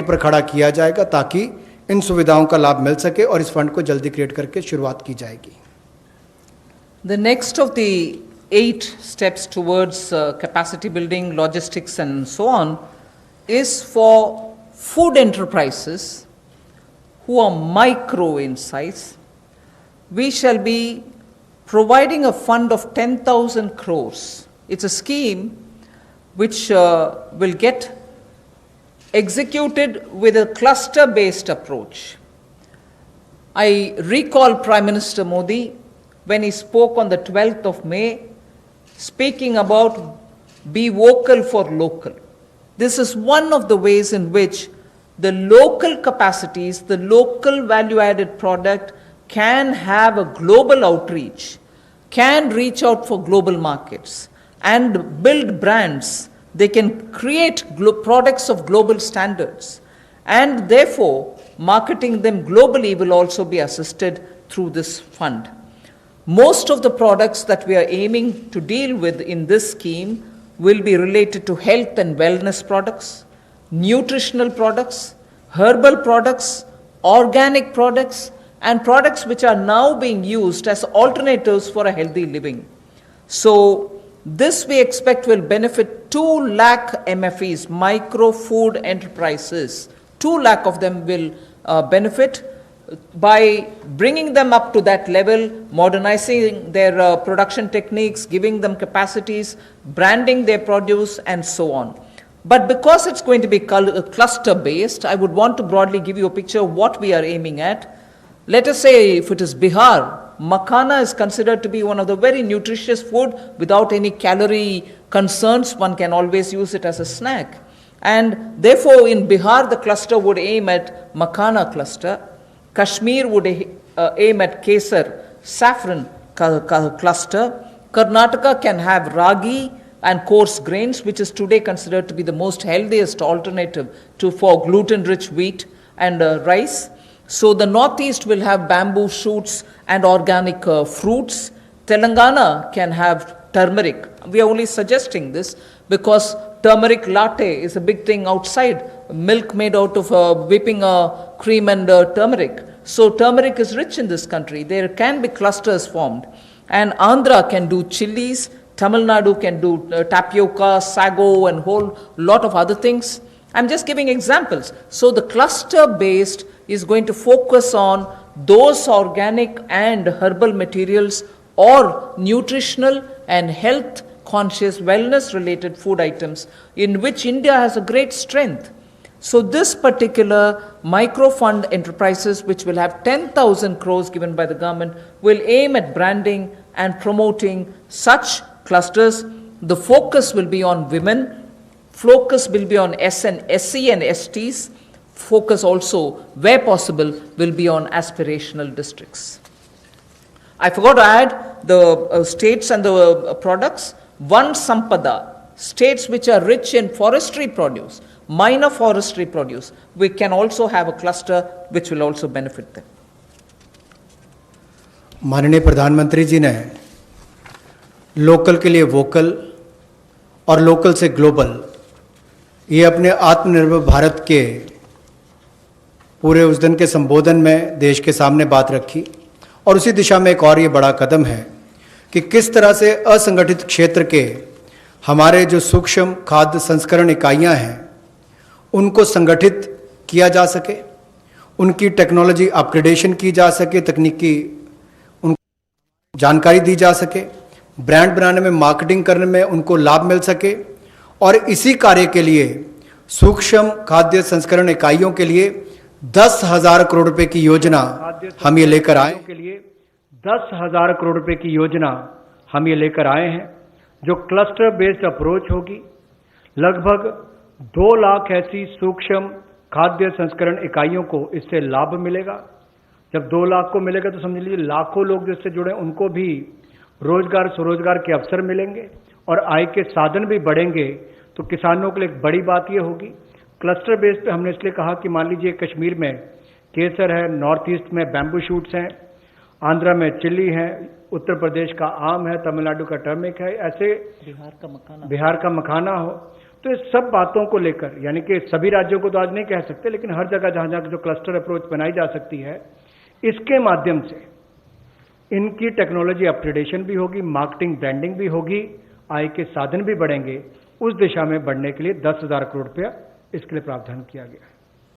पर खड़ा किया जाएगा ताकि इन सुविधाओं का लाभ मिल सके और इस फंड को जल्दी क्रिएट करके शुरुआत की जाएगी। The next of the 8 steps towards capacity building, logistics and so on is for food enterprises who are micro in size. We shall be providing a fund of 10,000 crores. It's a scheme which will get executed with a cluster-based approach. I recall Prime Minister Modi when he spoke on the 12th of May, speaking about be vocal for local. This is one of the ways in which the local capacities, the local value-added product can have a global outreach, can reach out for global markets and build brands. They can create products of global standards, and therefore marketing them globally will also be assisted through this fund. Most of the products that we are aiming to deal with in this scheme will be related to health and wellness products, nutritional products, herbal products, organic products, and products which are now being used as alternatives for a healthy living. So this we expect will benefit 2 lakh MFEs, micro food enterprises. 2 lakh of them will benefit by bringing them up to that level, modernizing their production techniques, giving them capacities, branding their produce, and so on. But because it's going to be cluster-based, I would want to broadly give you a picture of what we are aiming at. Let us say if it is Bihar, makhana is considered to be one of the very nutritious food without any calorie concerns. One can always use it as a snack. And therefore in Bihar, the cluster would aim at makhana cluster. Kashmir would aim at kesar, saffron cluster. Karnataka can have ragi and coarse grains, which is today considered to be the most healthiest alternative for gluten-rich wheat and rice. So the northeast will have bamboo shoots and organic fruits. Telangana can have turmeric. We are only suggesting this because turmeric latte is a big thing outside. Milk made out of whipping cream and turmeric. So turmeric is rich in this country. There can be clusters formed. And Andhra can do chilies. Tamil Nadu can do tapioca, sago, and whole lot of other things. I'm just giving examples. So the cluster-based is going to focus on those organic and herbal materials or nutritional and health conscious wellness related food items in which India has a great strength. So this particular micro fund enterprises, which will have 10,000 crores given by the government, will aim at branding and promoting such clusters. The focus will be on women, focus will be on SC and STs, focus also, where possible, will be on aspirational districts. I forgot to add the states and the products. One Sampada, states which are rich in forestry produce, minor forestry produce, we can also have a cluster which will also benefit them. माननीय प्रधानमंत्री जी ने local के लिए vocal और local से global, ये अपने आत्मनिर्भर भारत के पूरे उस दिन के संबोधन में देश के सामने बात रखी। और उसी दिशा में एक और ये बड़ा कदम है कि किस तरह से असंगठित क्षेत्र के हमारे जो सूक्ष्म खाद्य संस्करण इकाइयां हैं उनको संगठित किया जा सके, उनकी टेक्नोलॉजी अपग्रेडेशन की जा सके, तकनीकी उनको जानकारी दी जा सके, ब्रांड बनाने में, मार्केटिंग करने में उनको लाभ मिल सके। और इसी कार्य के लिए सूक्ष्म खाद्य संस्करण इकाइयों के लिए 10,000 करोड़ रुपए की योजना हम ये लेकर आए। 10,000 करोड़ रुपए की योजना हम ये लेकर आए हैं, जो क्लस्टर बेस्ड अप्रोच होगी। लगभग 2 लाख ऐसी सूक्ष्म खाद्य संस्करण इकाइयों को इससे लाभ मिलेगा। जब 2 लाख को मिलेगा तो समझ लीजिए लाखों लोग जिससे जुड़े उनको भी रोजगार स्वरोजगार के अवसर मिलेंगे और आय के साधन भी बढ़ेंगे। तो किसानों के लिए एक बड़ी बात यह होगी। क्लस्टर बेस पे हमने इसलिए कहा कि मान लीजिए कश्मीर में केसर है, नॉर्थ ईस्ट में बैम्बू शूट्स हैं, आंध्रा में चिल्ली है, उत्तर प्रदेश का आम है, तमिलनाडु का टर्मिक है, ऐसे बिहार का मखाना हो, तो इस सब बातों को लेकर, यानी कि सभी राज्यों को तो आज नहीं कह सकते, लेकिन हर जगह जहां जहां जो क्लस्टर अप्रोच बनाई जा सकती है, इसके माध्यम से इनकी टेक्नोलॉजी अपग्रेडेशन भी होगी, मार्केटिंग ब्रांडिंग भी होगी, आय के साधन भी बढ़ेंगे। उस दिशा में बढ़ने के लिए 10,000 करोड़ रुपया इसके लिए प्रावधान किया गया है।